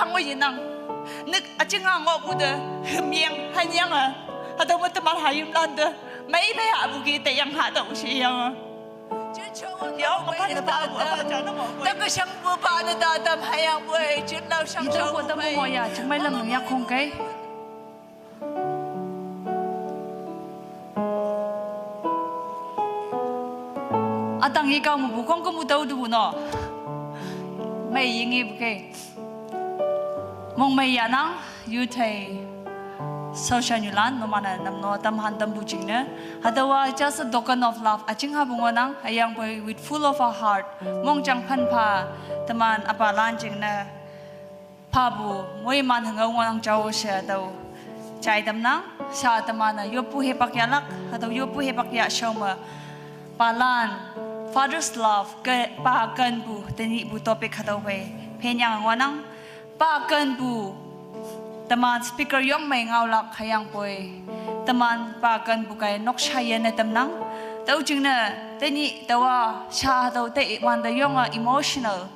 hang oi nang nik achinga ngo bu de hmiang hanyang a hado ma tamal hayum lan de mai be ha bu ki te yang ha dong shi yang yo ma pa da ba bu apa cha no mo ta ko sang bu pa da da tam hayang bu ai chin lau sang Ito ko ta mo ya chẳng mấy lần yak không cái atang ikaw mo bu kong ko mu daw du no may yingi bu ke mong may ya nang yu thai social nulan no mana nam no tam han tam bu jing ne hadawa just a token of love aching ha bungo nang ayang boy with full of our heart mong chang phan pha taman apa lan jing na pha bu moi man hang ngong nang chau sha do chai tam nang sa tamana yo pu he pak ya lak hadaw yo pu he pak ya shoma palan father's love ke pa kan bu teni bu topic hadaw we phenyang ngonang pa kan bu taman speaker yong mai ngau lak hayang poi taman pa kan bukai nok shayen na tamnang tau jingna teni tawa sha tau te wan da yong emotional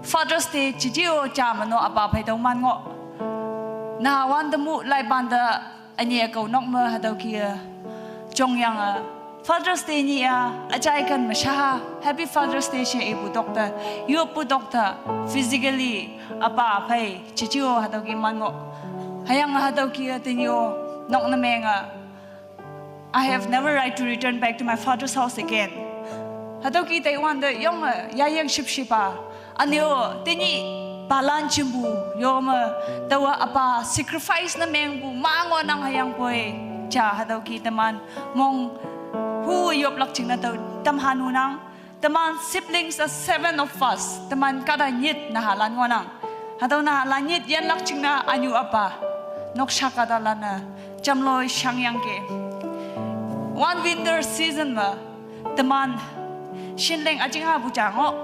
father's day chijiu jamano apa phai dong man ngo na wan da mu lai ban da ania ko nok ma hadau kia chong yang Father's Day ni ajai kan masha Happy Father's Day she ibu doctor you pu doctor physically apa phai chijiu hadau ki man ngo hayang hadaw kia tinyo nok na menga I have never right to return back to my father's house again hadaw ki Taiwan de yong yayang shipshipa anyo tini balan chimbu yom tawa apa sacrifice na meng bu mango nang hayang boy cha hadaw ki taman mong hu yop lak ching na taw tam hanu nang taman siblings are 7 of us taman kada nyit na halan ngo nang hadaw na halan nyit yan lak ching na anyu apa nok shaka dalana jamloi shangyang ke one winter season ma taman shinleng ajing ha bu jango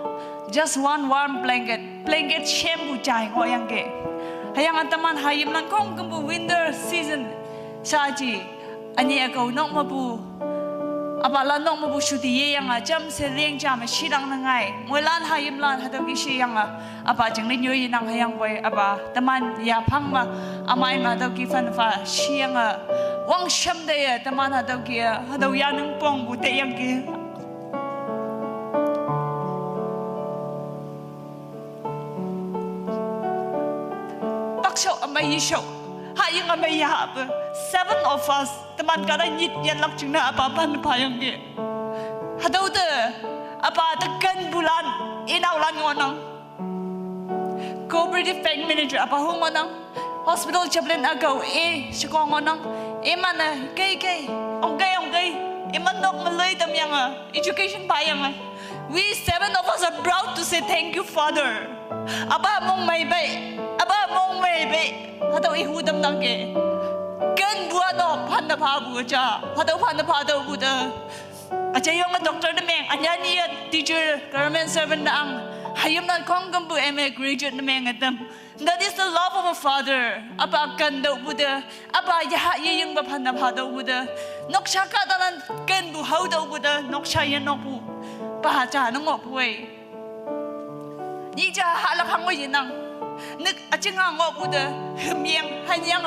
just one warm blanket shem bu jai ngo yang ke hayang taman hayim lan kong kumbu winter season saji ani ako nok ma bu abala nok ma bu shuti ye yang jam se leng jam shirang na ngai moilan hayim lan hadaw ki shi yang apa jing le nyoy nang hayang boy apa taman ya phang ma amai ma daw ki fan fa shi yang wang sham de ya taman hadaw ki hadaw ya nang pong bu te yang ki taksho amai show hayang amai ya 7 of us taman kada nyit yan lak ching na apa pan pa yang ki hadaw de apa ta kan bulan inaw lan ngonang cooperative bank manager apa hong ngonang hospital chaplain agaw shikong ngonang mana kay ongay man nok malay tam yang education pa yang we 7 of us are proud to say thank you father aba mong may bay hadaw ihudam nang ke kan buano pan na pa bu cha hadaw pan na pa daw bu da acha yung doctor na meng anya ni teacher government servant na ang hayom nan kong gambu MA graduate na meng atam that is the love of a father apa kan daw bu da apa ya yung ba pan na pa daw bu da nok shaka dalan kan bu how daw bu da nok shayan nok bu pa cha no ngo bu ei ni cha halak hang oi nang nik achinga ngo bu da hmiang hanyang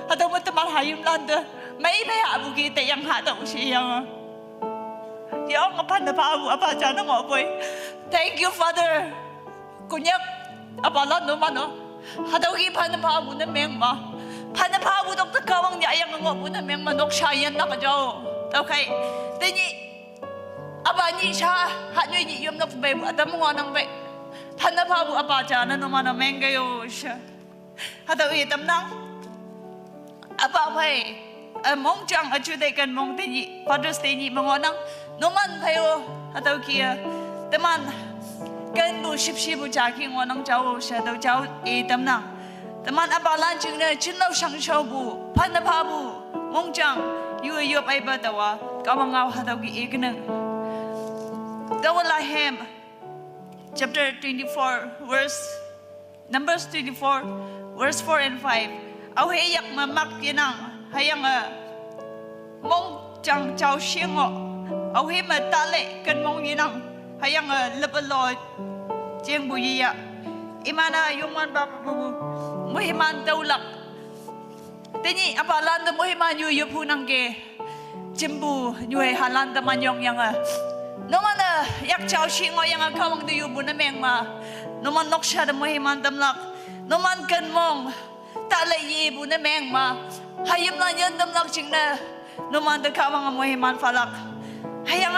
hadaw mo tamal hayum lan de mai be ha bu ki te yang ha dong shi yang yo nga pan na pa bu apa cha no ngo boy thank you father kunyak apa lan no man no hadaw ki pan na pa bu na meng ma pan na pa bu dok ta kawang nya yang ngo bu na meng ma nok shayan na ka jo okay te ni apa ni sha ha nyi ni yum nok be bu adam ngo nang be pan na pa bu apa cha na no man meng ga yo sha hadaw i tam nang apa phai mong chang achu de kan mong te ni Father's Day ni mongonang noman phayo hadaw kia taman kan bu ship bu cha ki ngonang chao sha daw chao tam nang taman abalan ching ne chin lau sang chau bu phan na pha bu mong chang yu pai ba dawa ka mangau hadaw ki eknang Dawalahem chapter 24 verse Numbers 24 verse 4 and 5 au he yak ma mak kinang hayang mong chang chao xiang au he ma ta le kan mong yinang hayang lebalo jeng bu yi ya imana yuman ba muhiman taulak teni abalan da muhiman yu punang ke jembu nyue halan da manyong yang no mana yak chao shi ngo yang kawang da yu buna meng ma no man noksha da muhiman damlak no man kan mong ta le yi buna meng ma hayim lan yan damlak jingna no man da kawang muhiman falak hayang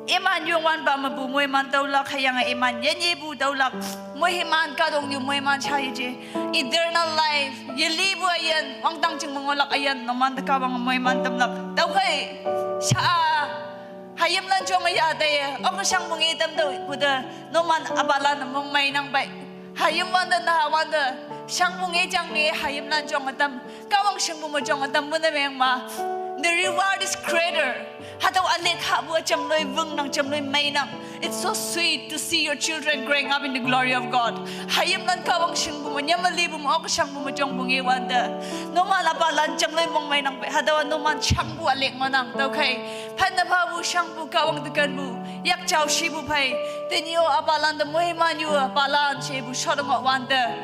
iman yung wan ba mabu muhiman taulak hayang iman yan yi bu taulak muhiman kadong yu muhiman chayi je eternal life yelibu ayan wang tang jing mongolak ayan no man da kawang muhiman damlak tau kai sha hayam lan cho maya de ok sang mungi tam do buda no man abala na mong mai nang bai hayam wan da na wan da sang mungi jang ni hayam lan jong atam kawang sang mo jong atam buna meng ma the reward is greater hataw alit ha bu cham loi vung nang cham loi mai nang it's so sweet to see your children growing up in the glory of God hayam lan kawang sang mo nyamali bu mo ok sang mo jong bungi wan da no man abala cham loi mong mai nang bai hataw no man chang bu alit ma nang tau kai pan na ba bu sang bu kawang de kan bu yak chao shi bu pai tenio abalan da muhiman yu abalan che bu shodong wan da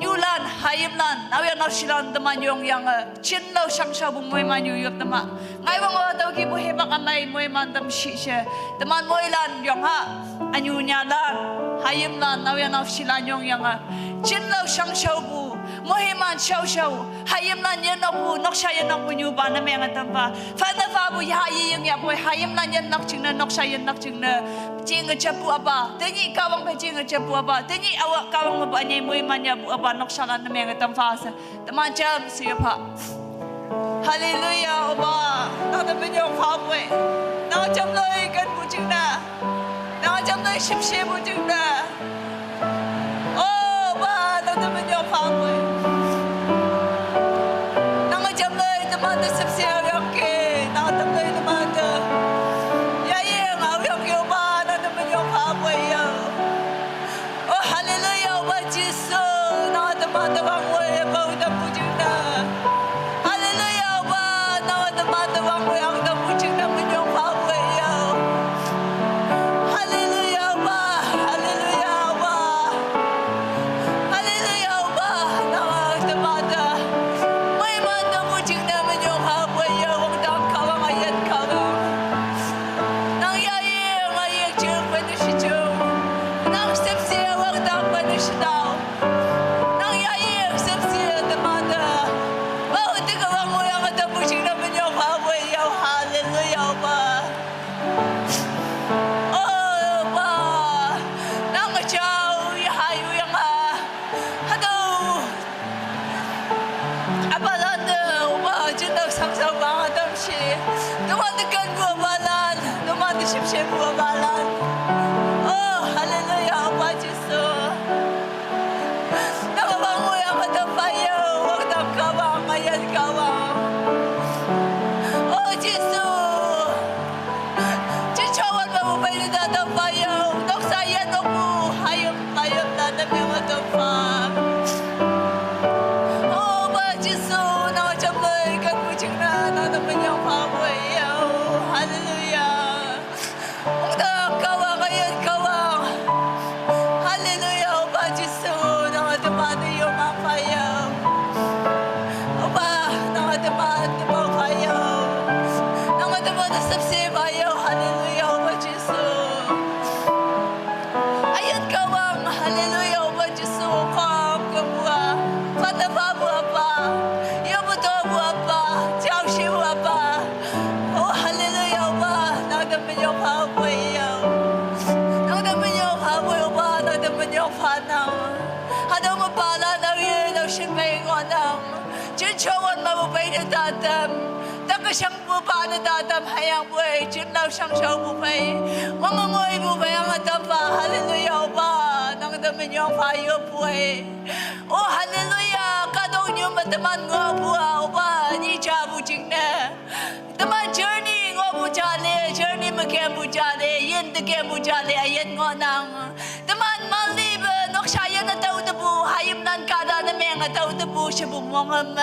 Yulan, hayim lan, nawi anak silan teman yong yang chin lo sang sa bu muhiman yu yup tema. Ngai wang tau ki bu hebak amai muhiman tem shi she. Teman muhilan yong ha, anyu nyalan, hayim lan, nawi anak silan yong yang chin lo sang sa bu muhiman shau shau. Hayim lan yen nok bu nok sa yen nok bu nyu ba na meng atampa. Fana fa bu ya yi yang ya bu hayim lan yen nok ching na nok sa yen nok ching na. Jing cepu apa? Tenyi kawang pe jing cepu apa? Tenyi awak kawang apa ni muhiman ya bu apa nok salan na meng atampa sa. Teman jam siapa? Haleluya apa? Nak ada penyong fahwe. Nak jam loi kan bu jing na. Nak jam loi ship ship bu jing na. Oh ba nak ada penyong fahwe. Nak jam loi teman de ship ship yang ke. Nak jam loi teman de. Ya ye ngau yang ke ba. Oh hallelujah ba Jesus na teman teman we ba udah puji na hallelujah ba na teman teman we ang udah puji na menyong pa we ya hallelujah ba hallelujah ba hallelujah ba na teman may man na puji na menyong pa we ya wang dam kawang ayat kawang nang yaye ngaye jeng pwede si jeng nang step siya wag dang pwede si daw nang yaye step siya demanda bao tiga wang mo yang ada pusing na menyo pawe yaw hallelujah ba oh ba nang chow yahayu yang hado abalanda ba jendang sang-sang ba adam si duman dekan ko abalan duman de sip-sip ko abalan oh hallelujah apa Jesus nakabang mo yung katapayo huwag na kawang ayan kawang oh Jesus chichawan mamupay na tatapayo noksayan ako hayop na namin matapang oh ba Jesus nakachamay kan mo ching na naman yung pawayo hallelujah kawang ayan kawang hallelujah ba Jesus nakadamado yung mapayaw ba nakadamado mo payaw nakadamado sabsibayaw hallelujah ba Jesus ayan kawang hallelujah ba Jesus kawang kabuha patababu apa yabuto bu apa jawshi bu apa oh hallelujah ba nakadamado yung pawayaw Hadaw mapala ng iyon ang siyempre ngonang Chinchawan mamupay na tatam Takasang bupa na tatam hayang buhay Chinlaw siyang siyaw bupay Mga ngoy bupay ang atapa Hallelujah ba Nang damin niyong payo buhay Oh hallelujah Kadong niyo mataman ngo buha ba Ni jabu jing na Taman journey ngo bu jale Journey magyan bu jale Yin dagyan bu jale Ayan ngonang Taman maliban Nok siya na tao na bu Hayim nan kada na mga tao na bu Siya bumongam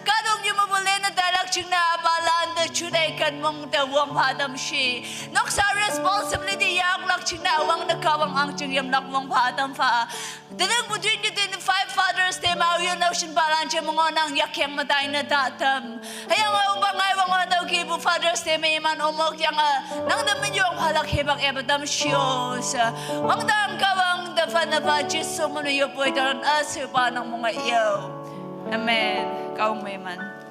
Kadong you mo boleh na dalak ching na abalan da chunay kan mong da wang padam shi. Nok sa responsibility yak lak ching na wang nakawang ang ching yam lak wang padam fa. Dalang budin you din 5 Father's Day mau yun ocean balan ching mga nang yak yang matay na datam. Hayang ubang ay wang daw kibu Father's Day may man umok yang nang naman yung halak hebang ebadam shiyos. Wang dang kawang da fa na ba jiso mo na yung pwede rin asipa ng mga iyo. Amen. Kaung may man.